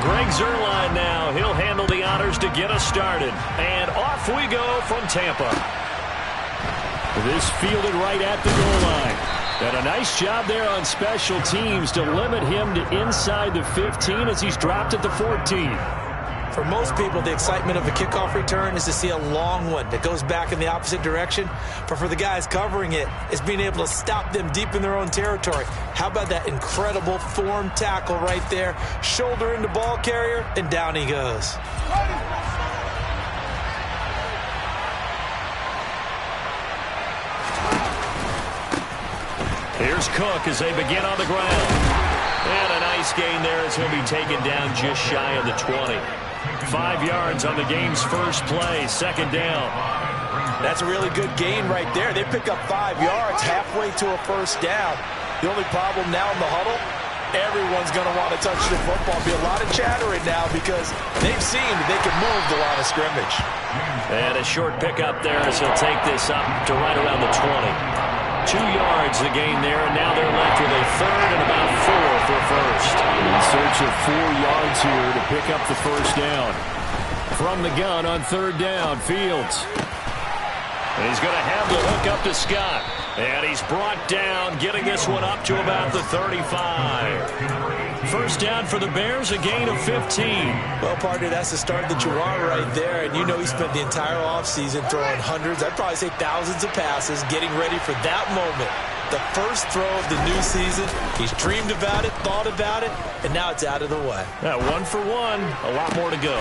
Greg Zuerlein now. He'll handle the honors to get us started. And off we go from Tampa. This fielded right at the goal line. And a nice job there on special teams to limit him to inside the 15 as he's dropped at the 14. For most people, the excitement of a kickoff return is to see a long one that goes back in the opposite direction. But for the guys covering it, it's being able to stop them deep in their own territory. How about that incredible form tackle right there? Shoulder into ball carrier, and down he goes. Here's Cook as they begin on the ground. And a nice gain there as he'll be taken down just shy of the 20. 5 yards on the game's first play, second down. That's a really good gain right there. They pick up 5 yards halfway to a first down. The only problem now in the huddle, everyone's going to want to touch the football. Be a lot of chattering now because they've seen that they can move the line of scrimmage. And a short pickup there as he'll take this up to right around the 20. 2 yards the gain there, and now they're left with a third and about 4 for first. In search of 4 yards here to pick up the first down. From the gun on third down, Fields. And he's going to have the hook up to Scott. And he's brought down, getting this one up to about the 35. First down for the Bears, a gain of 15. Well, partner, that's the start that you want right there. And you know he spent the entire offseason throwing hundreds, I'd probably say thousands of passes, getting ready for that moment. The first throw of the new season. He's dreamed about it, thought about it, and now it's out of the way. 1 for 1, a lot more to go.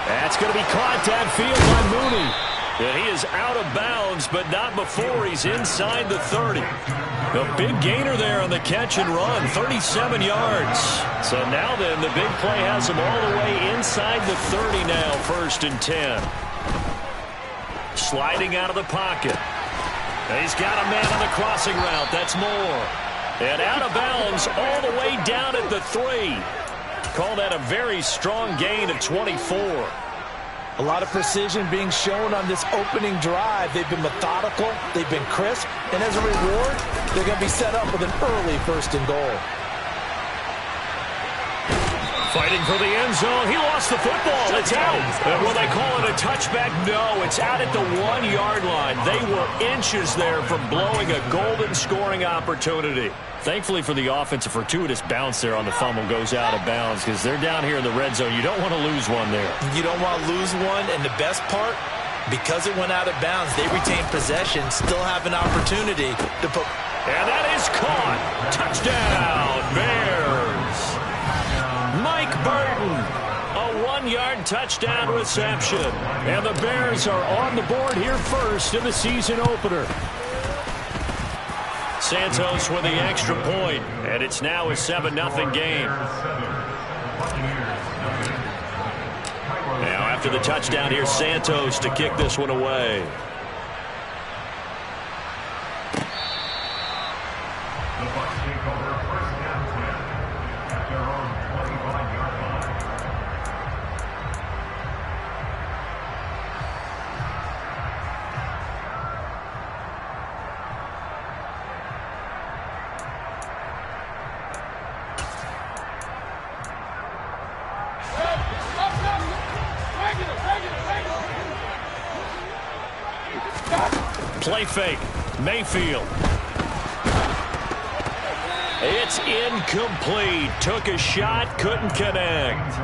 That's going to be caught downfield by Mooney. And he is out of bounds, but not before he's inside the 30. A big gainer there on the catch and run, 37 yards. So now then, the big play has him all the way inside the 30 now, 1st and 10. Sliding out of the pocket. He's got a man on the crossing route. That's Moore. And out of bounds all the way down at the 3. Call that a very strong gain of 24. A lot of precision being shown on this opening drive. They've been methodical, they've been crisp, and as a reward, they're going to be set up with an early 1st and goal. Fighting for the end zone. He lost the football. It's out. And will they call it a touchback? No, it's out at the 1-yard line. They were inches there from blowing a golden scoring opportunity. Thankfully for the offense, a fortuitous bounce there on the fumble goes out of bounds because they're down here in the red zone. You don't want to lose one there. You don't want to lose one, and the best part, because it went out of bounds, they retain possession, still have an opportunity to put. And that is caught. Touchdown, Bears. Mike Burton, a 1-yard touchdown reception. And the Bears are on the board here first in the season opener. Santos with the extra point, and it's now a 7-0 game. Now after the touchdown, here's Santos to kick this one away. Play fake. Mayfield. It's incomplete. Took a shot, couldn't connect.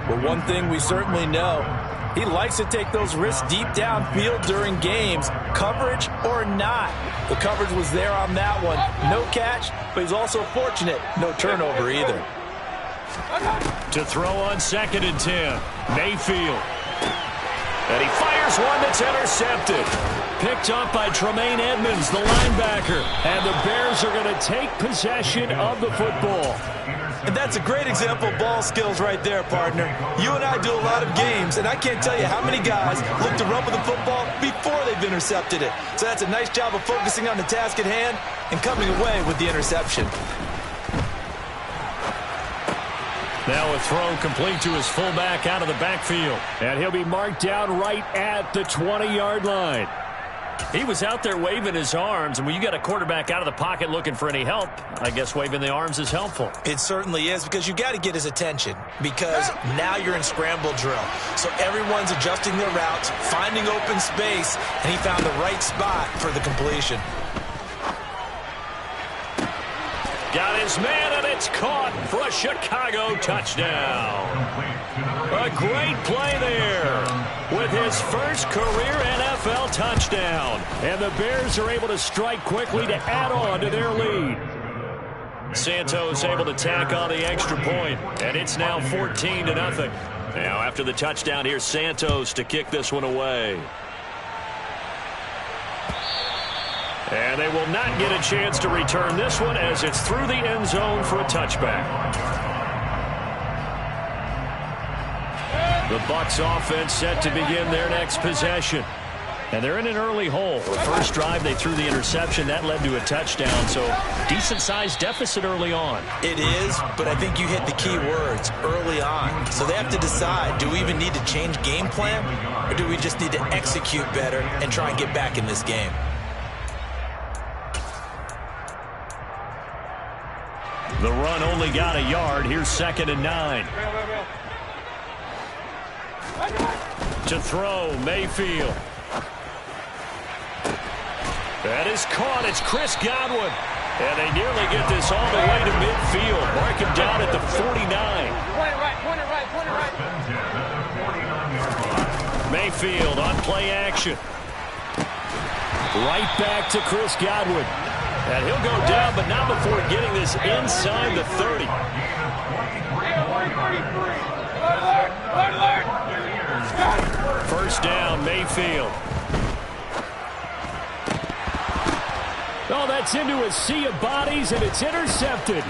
Well, one thing we certainly know, he likes to take those risks deep downfield during games, coverage or not. The coverage was there on that one. No catch, but he's also fortunate. No turnover either. To throw on 2nd and 10. Mayfield. And he fires one that's intercepted. Picked up by Tremaine Edmonds, the linebacker. And the Bears are going to take possession of the football. And that's a great example of ball skills right there, partner. You and I do a lot of games, and I can't tell you how many guys look to run with the football before they've intercepted it. So that's a nice job of focusing on the task at hand and coming away with the interception. Now a throw complete to his fullback out of the backfield. And he'll be marked down right at the 20-yard line. He was out there waving his arms, and when you got a quarterback out of the pocket looking for any help, I guess waving the arms is helpful. It certainly is, because you got to get his attention, because now you're in scramble drill. So everyone's adjusting their routes, finding open space, and he found the right spot for the completion. Got his man, and it's caught for a Chicago touchdown. A great play there with his first career NFL touchdown. And the Bears are able to strike quickly to add on to their lead. Santos able to tack on the extra point, and it's now 14-0. Now after the touchdown, here's Santos to kick this one away. And they will not get a chance to return this one as it's through the end zone for a touchback. The Bucs offense set to begin their next possession. And they're in an early hole. The first drive, they threw the interception. That led to a touchdown, so decent-sized deficit early on. It is, but I think you hit the key words, early on. So they have to decide, do we even need to change game plan, or do we just need to execute better and try and get back in this game? The run only got a yard. Here's 2nd and 9. To throw, Mayfield. That is caught. It's Chris Godwin. And they nearly get this all the way to midfield. Mark him down at the 49. Mayfield on play action. Right back to Chris Godwin. And he'll go down, but not before getting this inside the 30. First down, Mayfield. Oh, that's into a sea of bodies, and it's intercepted.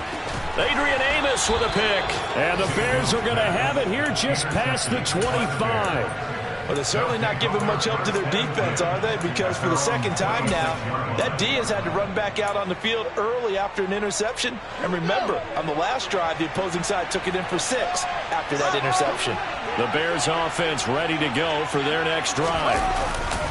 Adrian Amos with a pick. And the Bears are going to have it here just past the 25. Well, they're certainly not giving much help to their defense, are they? Because for the second time now, that D has had to run back out on the field early after an interception. And remember, on the last drive, the opposing side took it in for 6 after that interception. The Bears offense ready to go for their next drive.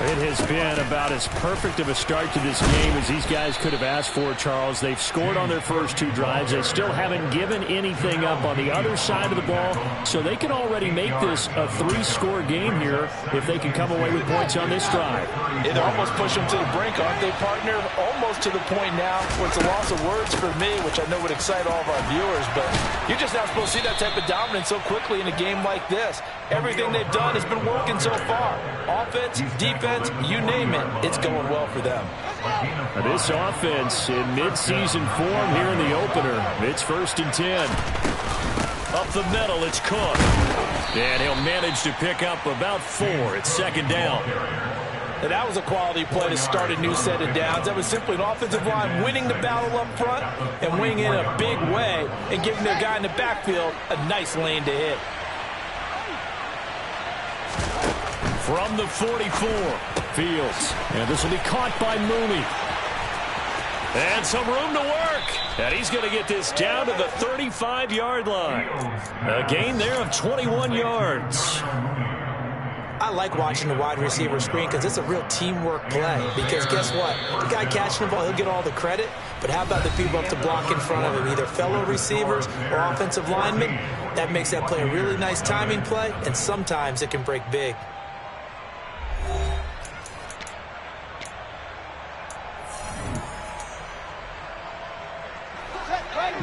It has been about as perfect of a start to this game as these guys could have asked for, Charles. They've scored on their first 2 drives. They still haven't given anything up on the other side of the ball, so they can already make this a 3-score game here if they can come away with points on this drive. Yeah, they're almost pushing them to the brink, aren't they, partner? Almost to the point now where it's a loss of words for me, which I know would excite all of our viewers, but you're just not supposed to see that type of dominance so quickly in a game like this. Everything they've done has been working so far. Offense, defense, you name it, it's going well for them. This offense in mid-season form here in the opener. It's 1st and 10. Up the middle, it's Cook. And he'll manage to pick up about 4. It's 2nd down. And that was a quality play to start a new set of downs. That was simply an offensive line winning the battle up front and winning it in a big way and giving their guy in the backfield a nice lane to hit. From the 44, Fields. And this will be caught by Mooney. And some room to work. And he's going to get this down to the 35-yard line. A gain there of 21 yards. I like watching the wide receiver screen because it's a real teamwork play. Because guess what? The guy catching the ball, he'll get all the credit. But how about the people up to block in front of him, either fellow receivers or offensive linemen? That makes that play a really nice timing play, and sometimes it can break big.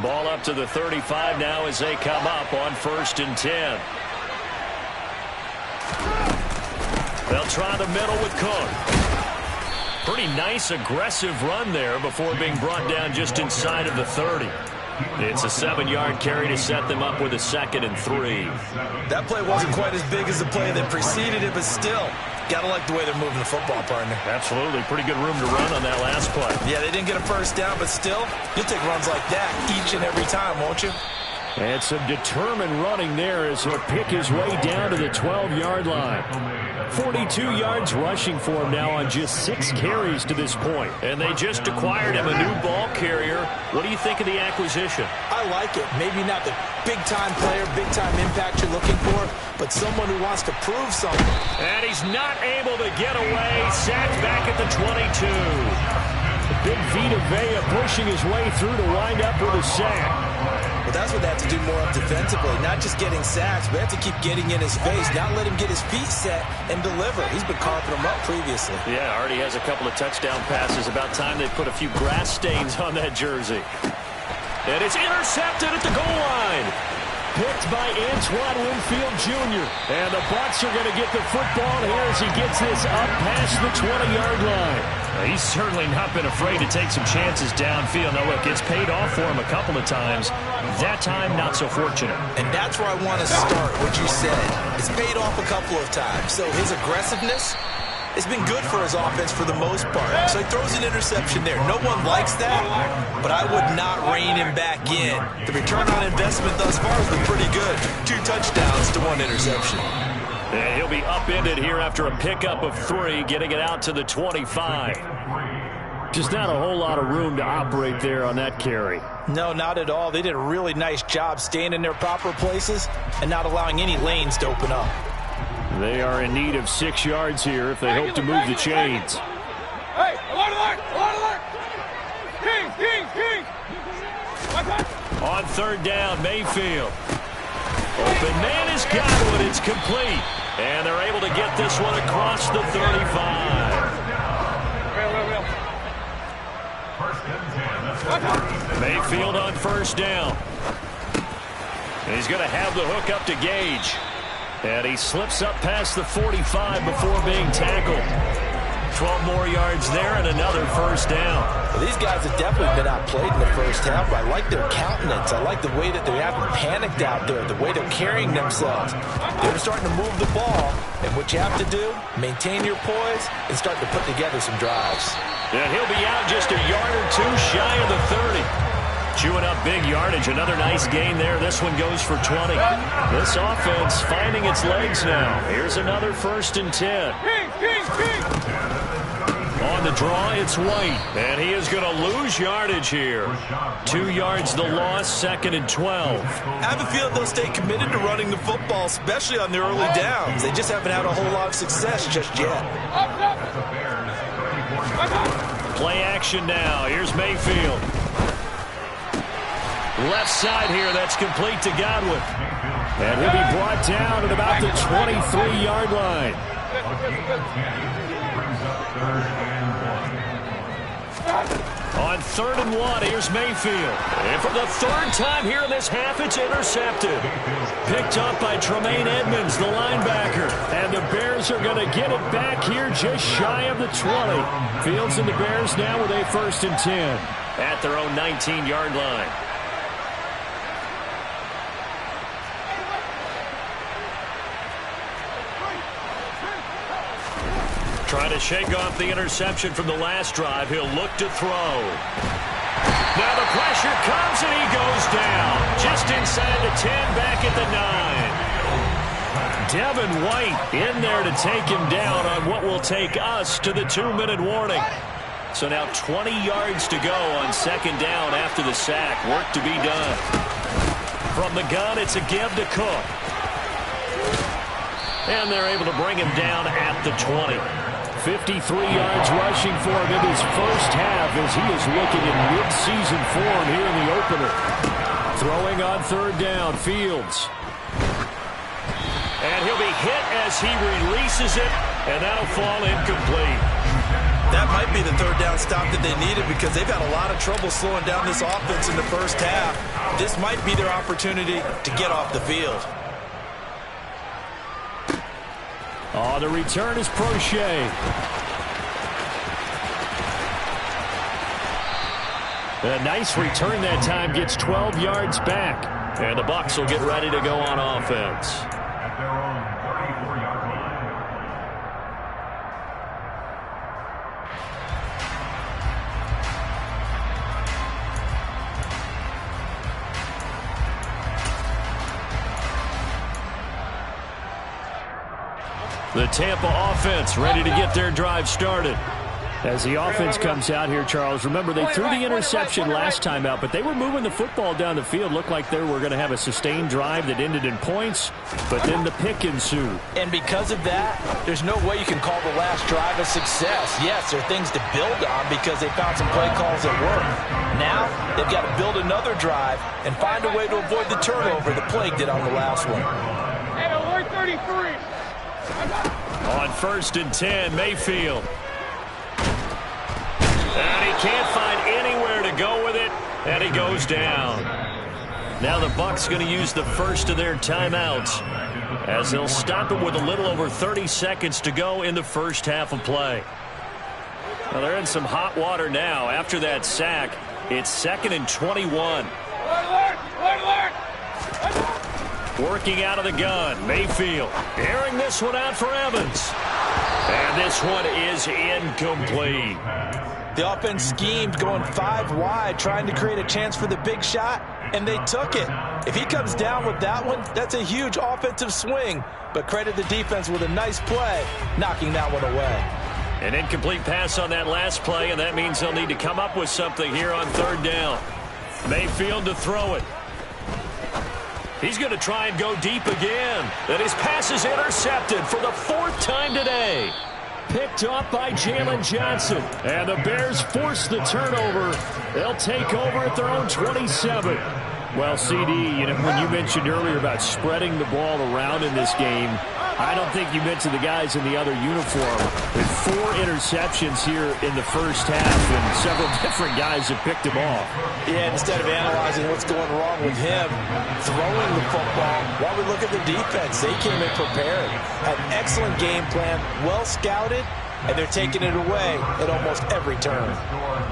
Ball up to the 35 now as they come up on 1st and 10. They'll try the middle with Cook. Pretty nice, aggressive run there before being brought down just inside of the 30. It's a 7-yard carry to set them up with a 2nd and 3. That play wasn't quite as big as the play that preceded it, but still, got to like the way they're moving the football, partner. Absolutely. Pretty good room to run on that last play. Yeah, they didn't get a first down, but still, you'll take runs like that each and every time, won't you? And some determined running there as he'll pick his way down to the 12-yard line. 42 yards rushing for him now on just 6 carries to this point. And they just acquired him a new ball carrier What do you think of the acquisition? I like it. Maybe not the big-time player, big-time impact you're looking for, but someone who wants to prove something. And he's not able to get away. Sacked back at the 22. Big Vita Vea pushing his way through to wind up with a sack. But that's what they have to do more of defensively, not just getting sacks, but they have to keep getting in his face, not let him get his feet set and deliver. He's been carving them up previously. Yeah, already has a couple of touchdown passes. About time they put a few grass stains on that jersey. And it's intercepted at the goal line. Picked by Antoine Winfield Jr. And the Bucs are going to get the football here as he gets this up past the 20-yard line. He's certainly not been afraid to take some chances downfield. Now, look, it's paid off for him a couple of times. That time, not so fortunate. And that's where I want to start, what you said. It's paid off a couple of times. So his aggressiveness, it's been good for his offense for the most part. So he throws an interception there. No one likes that, but I would not rein him back in. The return on investment thus far has been pretty good. 2 touchdowns to 1 interception. And he'll be upended here after a pickup of 3, getting it out to the 25. Just not a whole lot of room to operate there on that carry. No, not at all. They did a really nice job staying in their proper places and not allowing any lanes to open up. They are in need of 6 yards here if they hope to move the chains. Hey, alert! King! On 3rd down, Mayfield. Open man has got one. It's complete. And they're able to get this one across the 35. Mayfield on 1st down. And he's going to have the hook up to Gage. And he slips up past the 45 before being tackled. 12 more yards there and another 1st down. Well, these guys have definitely been outplayed in the first half, but I like their countenance. I like the way that they haven't panicked out there, the way they're carrying themselves. They're starting to move the ball, and what you have to do, maintain your poise and start to put together some drives. And he'll be out just a yard or 2 shy of the 30. Chewing up big yardage. Another nice gain there. This one goes for 20. This offense finding its legs now. Here's another 1st and 10. On the draw, it's White. And he is going to lose yardage here. 2 yards the loss, 2nd and 12. I have a feeling they'll stay committed to running the football, especially on their early downs. They just haven't had a whole lot of success just yet. Play action now. Here's Mayfield. Left side here, that's complete to Godwin. And he'll be brought down at about the 23-yard line. On 3rd and 1, here's Mayfield. And for the 3rd time here in this half, it's intercepted. Picked up by Tremaine Edmonds, the linebacker. And the Bears are going to get it back here just shy of the 20. Fields and the Bears now with a 1st and 10. At their own 19-yard line. Trying to shake off the interception from the last drive. He'll look to throw. Now the pressure comes and he goes down. Just inside the 10, back at the 9. Devin White in there to take him down on what will take us to the 2-minute warning. So now 20 yards to go on 2nd down after the sack. Work to be done. From the gun, it's a give to Cook. And they're able to bring him down at the 20. 53 yards rushing for him in his first half as he is looking in mid-season form here in the opener. Throwing on 3rd down, Fields. And he'll be hit as he releases it, and that'll fall incomplete. That might be the 3rd down stop that they needed because they've had a lot of trouble slowing down this offense in the first half. This might be their opportunity to get off the field. Oh, the return is Prochet. A nice return that time, gets 12 yards back. And the Bucs will get ready to go on offense. The Tampa offense ready to get their drive started. As the offense comes out here, Charles, remember they threw the interception last time out, but they were moving the football down the field. Looked like they were going to have a sustained drive that ended in points, but then the pick ensued. And because of that, there's no way you can call the last drive a success. Yes, there are things to build on because they found some play calls that work. Now, they've got to build another drive and find a way to avoid the turnover the plague did on the last one. Hey, we're 33. On 1st and 10, Mayfield. And he can't find anywhere to go with it, and he goes down. Now the Bucs going to use the first of their timeouts as they'll stop it with a little over 30 seconds to go in the first half of play. Well, they're in some hot water now. After that sack, it's 2nd and 21. Working out of the gun, Mayfield airing this one out for Evans. And this one is incomplete. The offense schemed going 5 wide, trying to create a chance for the big shot, and they took it. If he comes down with that one, that's a huge offensive swing. But credit the defense with a nice play, knocking that one away. An incomplete pass on that last play, and that means they'll need to come up with something here on 3rd down. Mayfield to throw it. He's going to try and go deep again. And his pass is intercepted for the 4th time today. Picked off by Jalen Johnson. And the Bears force the turnover. They'll take over at their own 27. Well, CD, when you mentioned earlier about spreading the ball around in this game, I don't think you mentioned the guys in the other uniform. With 4 interceptions here in the first half, and several different guys have picked him off. Yeah, instead of analyzing what's going wrong with him, throwing the football, while we look at the defense, they came in prepared. Had an excellent game plan, well scouted, and they're taking it away at almost every turn.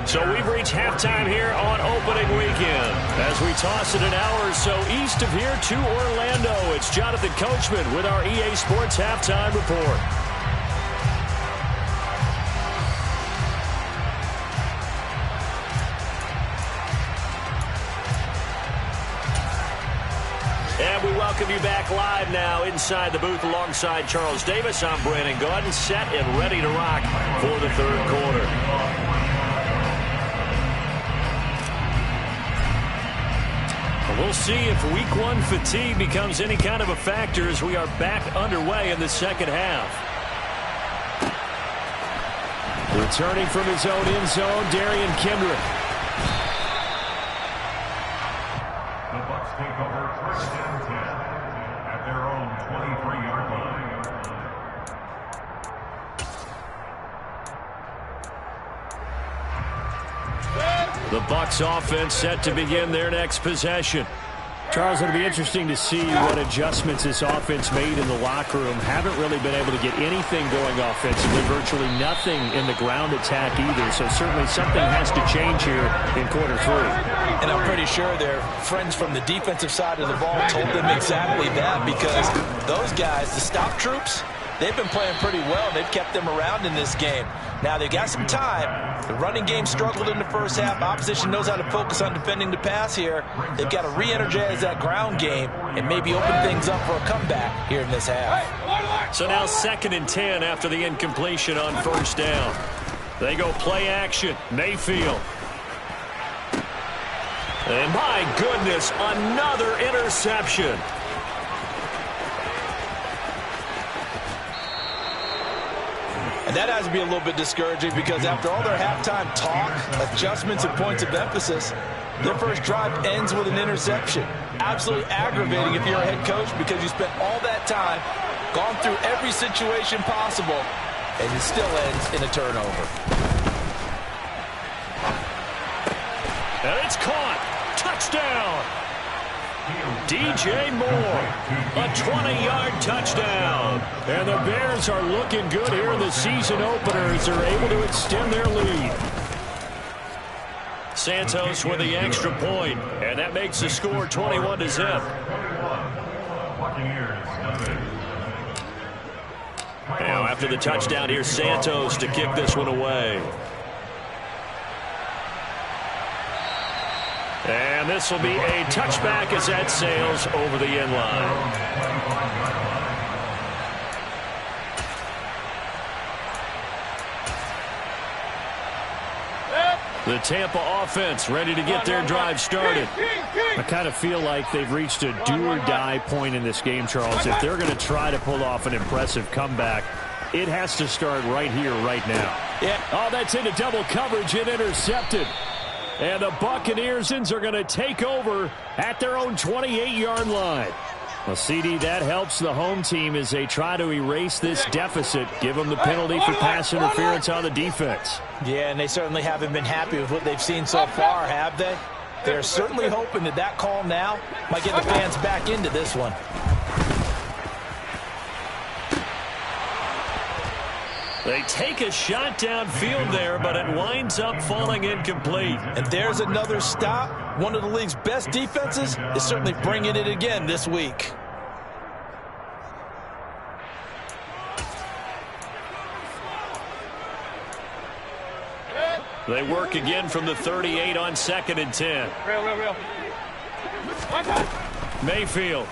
So we've reached halftime here on opening weekend. As we toss it an hour or so east of here to Orlando, it's Jonathan Coachman with our EA Sports Halftime Report. And we welcome you back live now inside the booth alongside Charles Davis. I'm Brandon Gaudin, set and ready to rock for the 3rd quarter. We'll see if week 1 fatigue becomes any kind of a factor as we are back underway in the 2nd half. Returning from his own end zone, Darian Kendrick. The Bucs take over 1st and 10 at their own 23-yard line. The Bucs offense set to begin their next possession. Charles, it'll be interesting to see what adjustments this offense made in the locker room. Haven't really been able to get anything going offensively, virtually nothing in the ground attack either. So certainly something has to change here in quarter 3. And I'm pretty sure their friends from the defensive side of the ball told them exactly that, because those guys, the stop troops, they've been playing pretty well. They've kept them around in this game. Now, they've got some time. The running game struggled in the first half. Opposition knows how to focus on defending the pass here. They've got to re-energize that ground game and maybe open things up for a comeback here in this half. So now 2nd and 10 after the incompletion on 1st down. They go play action. Mayfield. And my goodness, another interception. And that has to be a little bit discouraging, because after all their halftime talk, adjustments, and points of emphasis, their first drive ends with an interception. Absolutely aggravating if you're a head coach, because you spent all that time, gone through every situation possible, and it still ends in a turnover. And it's caught. Touchdown. DJ Moore, a 20-yard touchdown. And the Bears are looking good here in the season opener as they're able to extend their lead. Santos with the extra point, and that makes the score 21-0. Now after the touchdown, here's Santos to kick this one away. And this will be a touchback as that sails over the end line. The Tampa offense ready to get their drive started. I kind of feel like they've reached a do-or-die point in this game, Charles. If they're going to try to pull off an impressive comeback, it has to start right here, right now. Yeah. Oh, that's into double coverage and intercepted. And the Buccaneers are going to take over at their own 28-yard line. Well, CD, that helps the home team as they try to erase this deficit, give them the penalty for pass interference on the defense. Yeah, and they certainly haven't been happy with what they've seen so far, have they? They're certainly hoping that that call now might get the fans back into this one. They take a shot downfield there, but it winds up falling incomplete. And there's another stop. One of the league's best defenses is certainly bringing it again this week. They work again from the 38 on 2nd and 10. Real. Mayfield.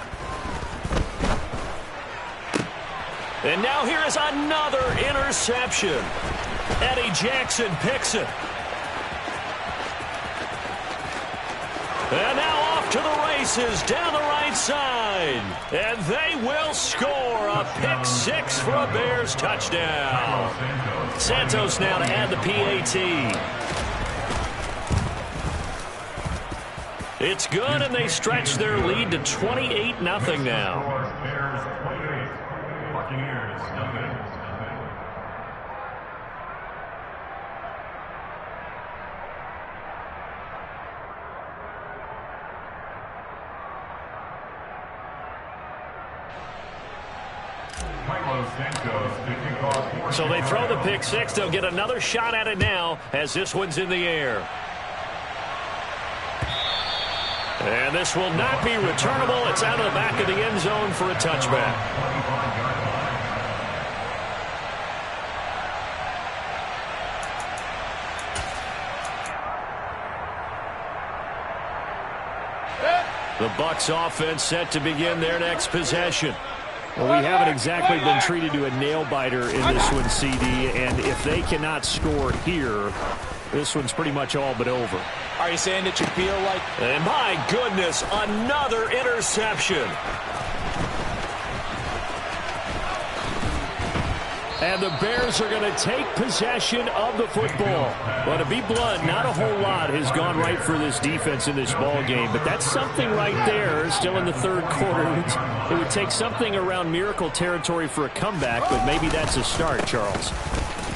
And now here is another interception. Eddie Jackson picks it. And now off to the races down the right side. And they will score a pick six for a Bears touchdown. Santos now to add the PAT. It's good, and they stretch their lead to 28-0 now. Buccaneers, nothing. So they throw the pick six. They'll get another shot at it now as this one's in the air. And this will not be returnable. It's out of the back of the end zone for a touchback. The Bucs offense set to begin their next possession. Well, we haven't exactly been treated to a nail-biter in this one, CD, and if they cannot score here, this one's pretty much all but over. Are you saying that you feel like... And my goodness, another interception. And the Bears are going to take possession of the football. Well, to be blunt, not a whole lot has gone right for this defense in this ball game, but that's something right there. Still in the third quarter. It would take something around miracle territory for a comeback, but maybe that's a start, Charles.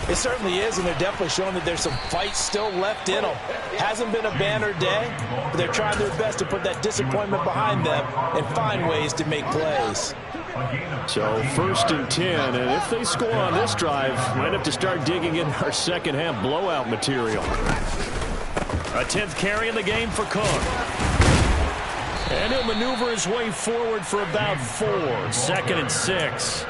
It certainly is, and they're definitely showing that there's some fight still left in them. Hasn't been a banner day, but they're trying their best to put that disappointment behind them and find ways to make plays. So 1st and 10, and if they score on this drive, might have to start digging in our second half blowout material. A 10th carry in the game for Cook. And he'll maneuver his way forward for about 4. 2nd and 6.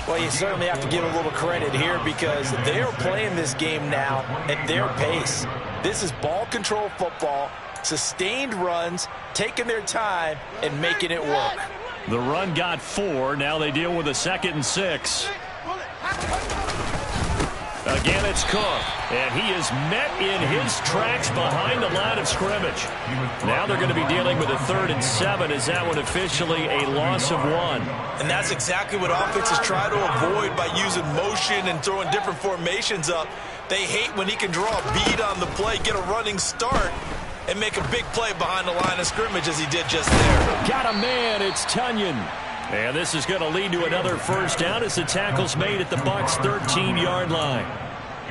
Well, you certainly have to give a little credit here because they are playing this game now at their pace. This is ball control football, sustained runs, taking their time, and making it work. The run got 4. Now they deal with a 2nd and 6. Again, it's Cook. And he is met in his tracks behind the line of scrimmage. Now they're going to be dealing with a 3rd and 7. Is that one officially a loss of 1? And that's exactly what offenses try to avoid by using motion and throwing different formations up. They hate when he can draw a bead on the play, get a running start, and make a big play behind the line of scrimmage as he did just there. Got a man, it's Tunyon. And this is going to lead to another first down as the tackle's made at the Bucs' 13-yard line.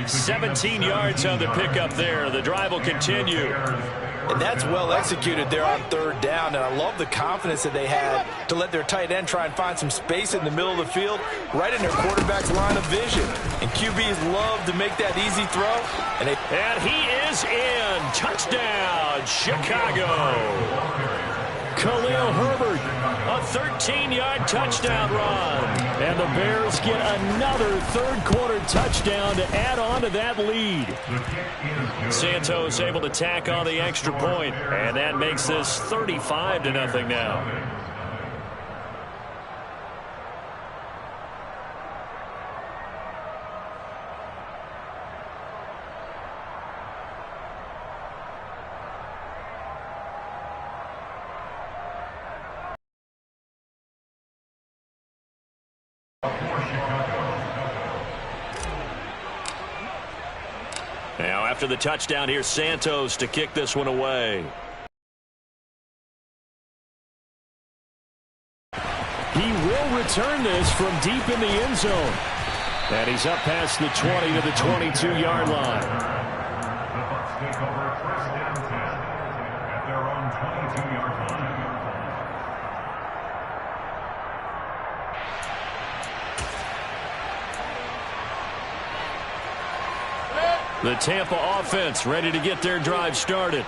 17 yards on the pickup there. The drive will continue. And that's well executed there on 3rd down. And I love the confidence that they had to let their tight end try and find some space in the middle of the field, right in their quarterback's line of vision. And QBs love to make that easy throw. And he is in. Touchdown, Chicago. Khalil Herbert, a 13-yard touchdown run. And the Bears get another third-quarter touchdown to add on to that lead. Santos able to tack on the extra point, and that makes this 35-0 now. Now after the touchdown, here's Santos to kick this one away. He will return this from deep in the end zone. And he's up past the 20 to the 22-yard line. The Bucs take over first down 10 at their own 22-yard line. The Tampa offense ready to get their drive started.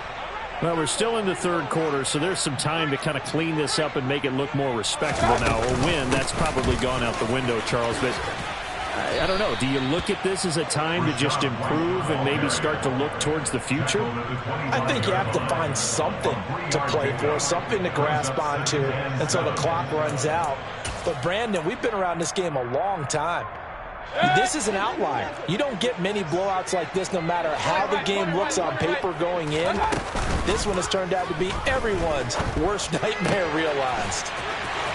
Well, we're still in the third quarter, so there's some time to kind of clean this up and make it look more respectable now. A win, that's probably gone out the window, Charles. But I don't know. Do you look at this as a time to just improve and maybe start to look towards the future? I think you have to find something to play for, something to grasp onto until the clock runs out. But, Brandon, we've been around this game a long time. This is an outlier. You don't get many blowouts like this no matter how the game looks on paper going in. This one has turned out to be everyone's worst nightmare realized.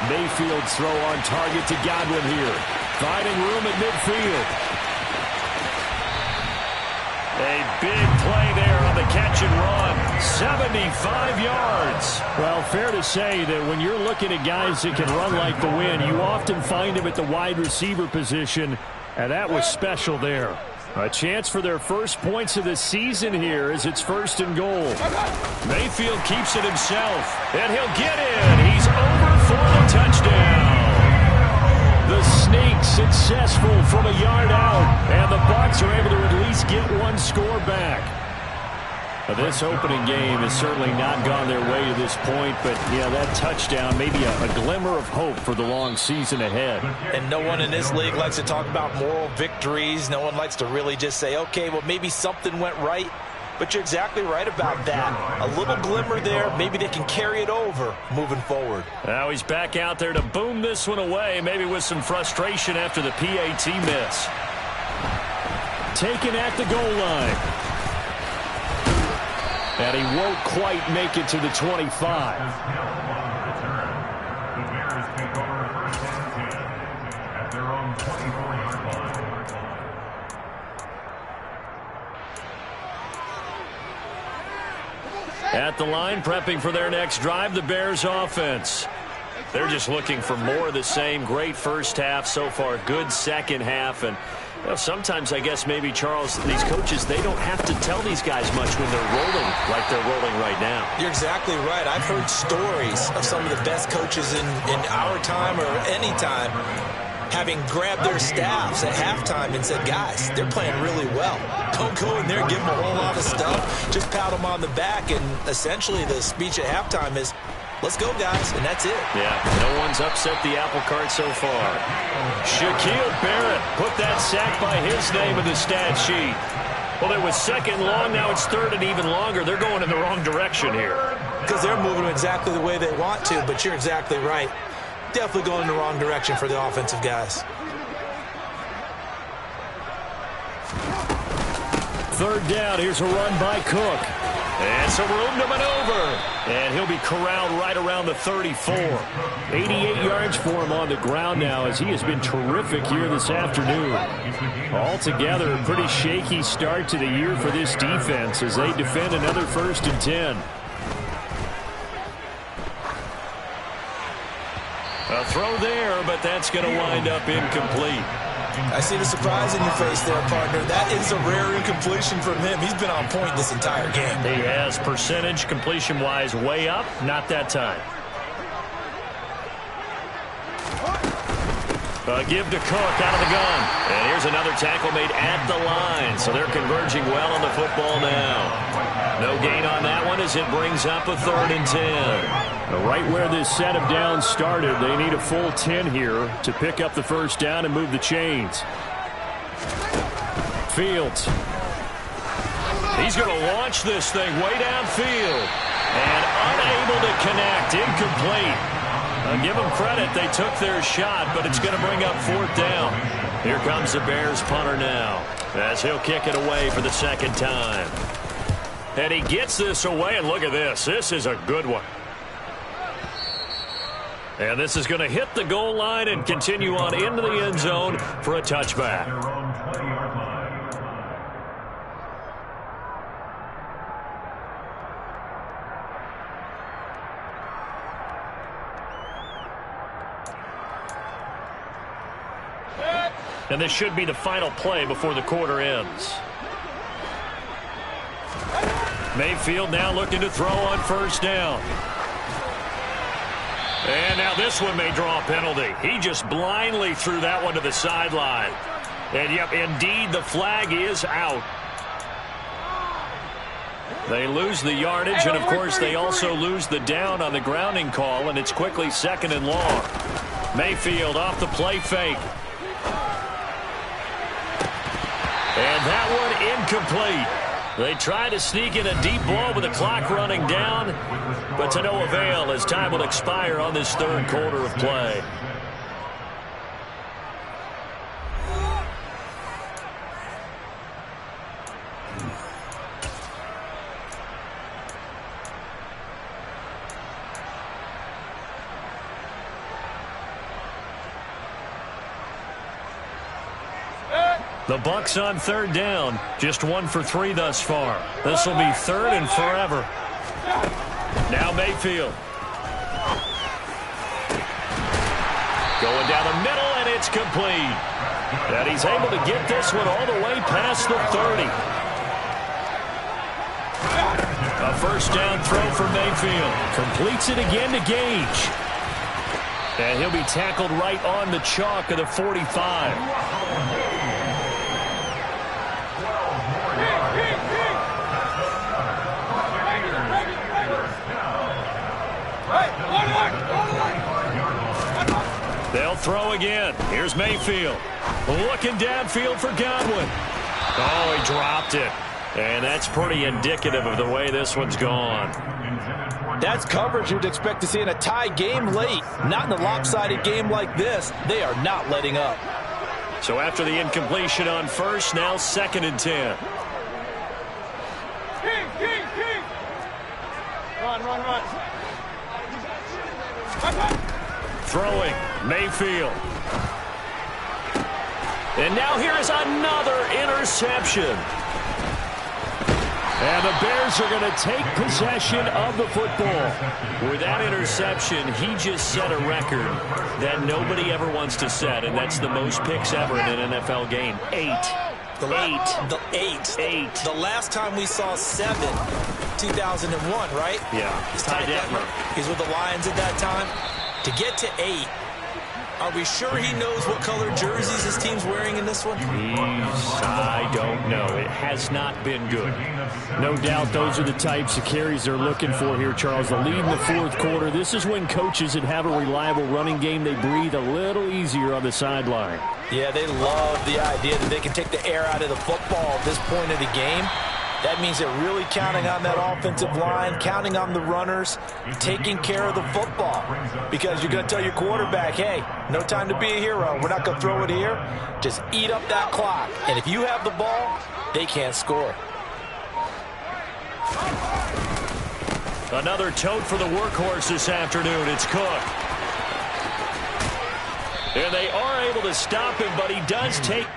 Mayfield's throw on target to Godwin here. Finding room at midfield. A big play there on the catch and run. 75 yards. Well, fair to say that when you're looking at guys that can run like the wind, you often find them at the wide receiver position, and that was special there. A chance for their first points of the season here as it's 1st and goal. Mayfield keeps it himself, and he'll get in. He's over for the touchdown. The sneak successful from a yard out, and the Bucs are able to at least get one score back. This opening game has certainly not gone their way to this point, but yeah, that touchdown may be a glimmer of hope for the long season ahead. And no one in this league likes to talk about moral victories. No one likes to really just say, okay, well, maybe something went right. But you're exactly right about that. A little glimmer there. Maybe they can carry it over moving forward. Now he's back out there to boom this one away, maybe with some frustration after the PAT miss. Taken at the goal line. And he won't quite make it to the 25. The Bears take over first and 10 at their own 24-yard line. At the line, prepping for their next drive, the Bears offense. They're just looking for more of the same. Great first half so far, good second half, and you know, sometimes I guess maybe, Charles, these coaches, they don't have to tell these guys much when they're rolling like they're rolling right now. You're exactly right. I've heard stories of some of the best coaches in our time or any time having grabbed their staffs at halftime and said, guys, they're playing really well. Don't go in there, give them a whole lot of stuff. Just pat them on the back, and essentially the speech at halftime is, let's go, guys, and that's it. Yeah, no one's upset the apple cart so far. Shaquille Barrett put that sack by his name in the stat sheet. Well, it was second long, now it's third and even longer. They're going in the wrong direction here. Because they're moving exactly the way they want to, but you're exactly right. Definitely going in the wrong direction for the offensive guys. Third down, here's a run by Cook. And some room to maneuver. And he'll be corralled right around the 34. 88 yards for him on the ground now as he has been terrific here this afternoon. Altogether, a pretty shaky start to the year for this defense as they defend another 1st and 10. A throw there, but that's going to wind up incomplete. I see the surprise in your face there, partner. That is a rare incompletion from him. He's been on point this entire game. He has percentage completion-wise way up. Not that time. A give to Cook out of the gun. And here's another tackle made at the line. So they're converging well on the football now. No gain on that one as it brings up a 3rd and 10. Right where this set of downs started, they need a full 10 here to pick up the first down and move the chains. Fields. He's going to launch this thing way downfield. And unable to connect. Incomplete. I'll give them credit. They took their shot, but it's going to bring up 4th down. Here comes the Bears punter now as he'll kick it away for the 2nd time. And he gets this away, and look at this. This is a good one. And this is going to hit the goal line and continue on into the end zone for a touchback. Their own 20-yard line. And this should be the final play before the quarter ends. Mayfield now looking to throw on first down. And now this one may draw a penalty. He just blindly threw that one to the sideline. And, yep, indeed, the flag is out. They lose the yardage, and, of course, they also lose the down on the grounding call, and it's quickly 2nd and long. Mayfield off the play fake. And that one incomplete. They try to sneak in a deep ball with the clock running down, but to no avail as time will expire on this third quarter of play. The Bucs on third down, just 1 for 3 thus far. This will be 3rd and forever. Now Mayfield. Going down the middle, and it's complete. And he's able to get this one all the way past the 30. A first down throw for Mayfield. Completes it again to Gage. And he'll be tackled right on the chalk of the 45. They'll throw again. Here's Mayfield. Looking downfield for Godwin. Oh, he dropped it. And that's pretty indicative of the way this one's gone. That's coverage you'd expect to see in a tie game late. Not in a lopsided game like this. They are not letting up. So after the incompletion on first, now 2nd and 10. Run. Throwing, Mayfield. And now here is another interception. And the Bears are going to take possession of the football. With that interception, he just set a record that nobody ever wants to set, and that's the most picks ever in an NFL game. 8. Eight. The last time we saw 7, 2001, right? Yeah. He's tied Detmer. He's with the Lions at that time. To get to 8, are we sure he knows what color jerseys his team's wearing in this one? I don't know. It has not been good. No doubt those are the types of carries they're looking for here, Charles. The lead in the fourth quarter. This is when coaches that have a reliable running game, they breathe a little easier on the sideline. Yeah, they love the idea that they can take the air out of the football at this point of the game. That means they're really counting on that offensive line, counting on the runners, taking care of the football. Because you're going to tell your quarterback, hey, no time to be a hero. We're not going to throw it here. Just eat up that clock. And if you have the ball, they can't score. Another tote for the workhorse this afternoon. It's Cook. And they are able to stop him, but he does take